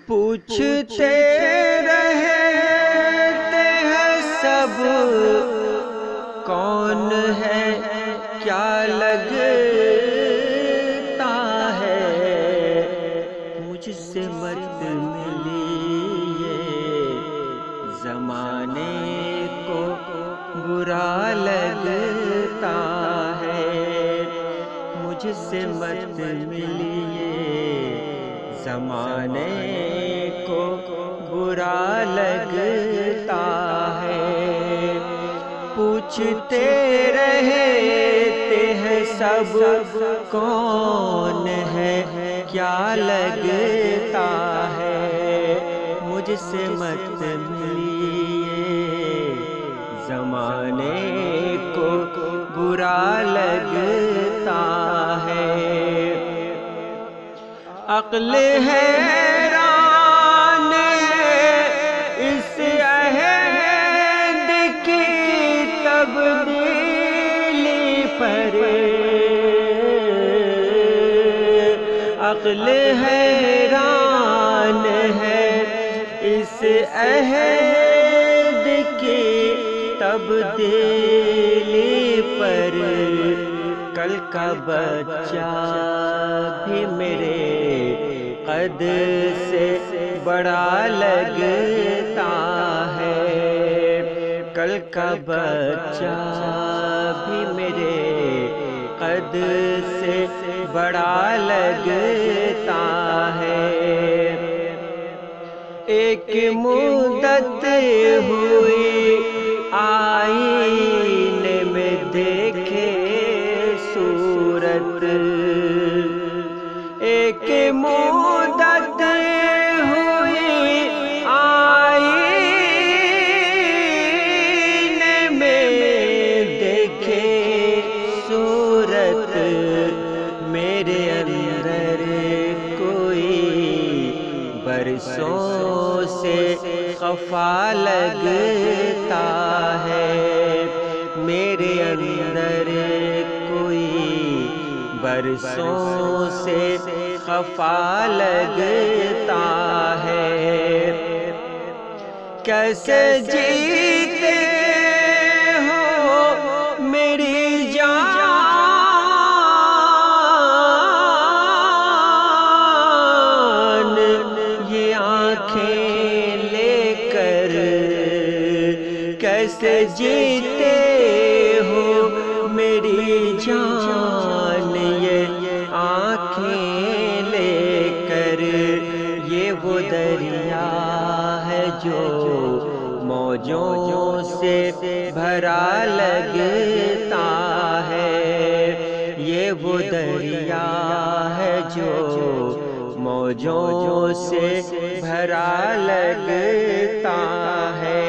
پوچھتے رہتے ہیں سب کون ہے کیا لگتا ہے، مجھ سے مت ملیے زمانے کو برا لگتا ہے، مجھ سے مت ملیے زمانے کو برا لگتا ہے۔ پوچھتے رہتے ہیں سب کون ہے کیا لگتا ہے، مجھ سے مت ملیے زمانے کو برا لگتا ہے۔ عقل حیران ہے اس عہد کی تبدیلی پر، عقل حیران ہے اس عہد کی تبدیلی پر، کل کا بچہ بھی میرے قد سے بڑا لگتا ہے، کل کا بچہ بھی میرے قد سے بڑا لگتا ہے۔ ایک مدت ہوئی آئینے میں دیکھے صورت، ایک مدت ہوئی آئینے میں دیکھے صورت، میرے اندر کوئی برسوں سے خفا لگتا ہے، میرے اندر کوئی برسوں سے خفا لگتا ہے۔ کیسے جیتے ہو میری جان یہ آنکھیں لے کر، کیسے جیتے ہو میری جان یہ آنکھیں لے کر، یہ وہ دریا ہے جو موجوں سے بھرا لگتا ہے، یہ وہ دریا ہے جو موجوں سے بھرا لگتا ہے۔